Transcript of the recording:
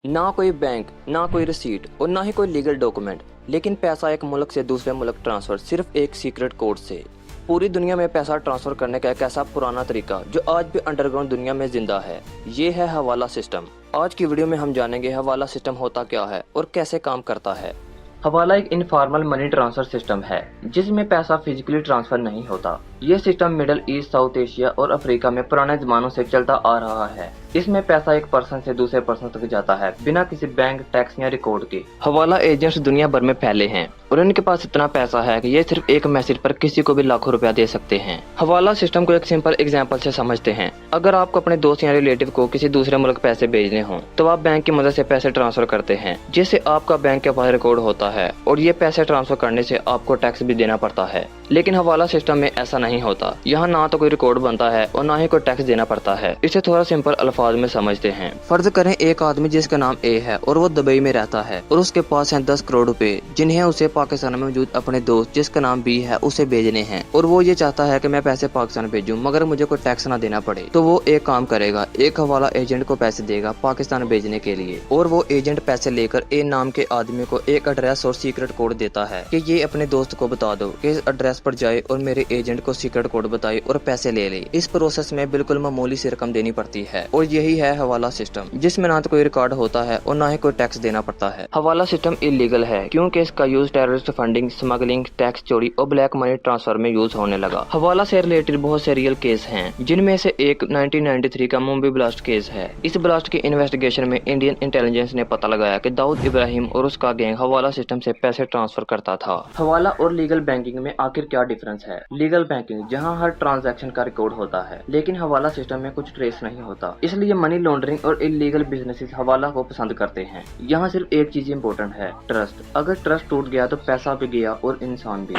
ना कोई बैंक, ना कोई रसीट और ना ही कोई लीगल डॉक्यूमेंट, लेकिन पैसा एक मुल्क से दूसरे मुल्क ट्रांसफर सिर्फ एक सीक्रेट कोड से। पूरी दुनिया में पैसा ट्रांसफर करने का एक ऐसा पुराना तरीका जो आज भी अंडरग्राउंड दुनिया में जिंदा है, ये है हवाला सिस्टम। आज की वीडियो में हम जानेंगे हवाला सिस्टम होता क्या है और कैसे काम करता है। हवाला एक इनफॉर्मल मनी ट्रांसफर सिस्टम है जिसमें पैसा फिजिकली ट्रांसफर नहीं होता। ये system middle east, south Asia और अफ्रीका में पुराने जमानों से चलता आ रहा है। इसमें पैसा एक पर्सन से दूसरे पर्सन तक जाता है बिना किसी बैंक, टैक्स या रिकॉर्ड के। हवाला एजेंट्स दुनिया भर में फैले हैं और उनके पास इतना पैसा है कि ये सिर्फ एक मैसेज पर किसी को भी लाखों रुपया दे सकते हैं। हवाला सिस्टम को एक सिंपल एग्जांपल से समझते हैं। अगर आपको अपने दोस्त या रिलेटिव को किसी दूसरे मुल्क पैसे भेजने हों तो आप बैंक की मदद से पैसे ट्रांसफर करते हैं, जिससे आपका बैंक के पास रिकॉर्ड होता है और ये पैसे ट्रांसफर करने से आपको टैक्स भी देना पड़ता है। लेकिन हवाला सिस्टम में ऐसा नहीं होता। यहाँ ना तो कोई रिकॉर्ड बनता है और ना ही कोई टैक्स देना पड़ता है। इसे थोड़ा सिंपल अल्फाज में समझते हैं। फर्ज करें एक आदमी जिसका नाम ए है और वो दुबई में रहता है और उसके पास है 10 करोड़ रुपए, जिन्हें उसे पाकिस्तान में मौजूद अपने दोस्त जिसका नाम बी है उसे भेजने हैं। और वो ये चाहता है कि मैं पैसे पाकिस्तान भेजूं मगर मुझे कोई टैक्स ना देना पड़े। तो वो एक काम करेगा, एक हवाला एजेंट को पैसे देगा पाकिस्तान भेजने के लिए, और वो एजेंट पैसे लेकर ए नाम के आदमी को एक एड्रेस और सीक्रेट कोड देता है कि ये अपने दोस्त को बता दो कि इस एड्रेस पर जाए और मेरे एजेंट को सीक्रेट कोड बताए और पैसे ले ले। इस प्रोसेस में बिल्कुल मामूली सी रकम देनी पड़ती है और यही है हवाला सिस्टम, जिसमें ना तो कोई रिकॉर्ड होता है और ना ही कोई टैक्स देना पड़ता है। हवाला सिस्टम इलीगल है क्योंकि इसका use terrorist funding, smuggling, tax चोरी और ब्लैक मनी ट्रांसफर में यूज होने लगा। हवाला से रिलेटेड बहुत से रियल केस हैं, जिनमें से एक 1993 का मुंबई ब्लास्ट केस है। इस ब्लास्ट की इन्वेस्टिगेशन में इंडियन इंटेलिजेंस ने पता लगाया कि दाऊद इब्राहिम और उसका गैंग हवाला सिस्टम से पैसे ट्रांसफर करता था। हवाला और लीगल बैंकिंग में आखिर क्या डिफरेंस है? लीगल बैंकिंग जहां हर ट्रांजैक्शन का रिकॉर्ड होता है, लेकिन हवाला सिस्टम में कुछ ट्रेस नहीं होता, इसलिए मनी लॉन्ड्रिंग और इलीगल बिजनेसेस हवाला को पसंद करते हैं। यहाँ सिर्फ एक चीज इम्पोर्टेंट है, ट्रस्ट। अगर ट्रस्ट टूट गया तो पैसा भी गया और इंसान भी।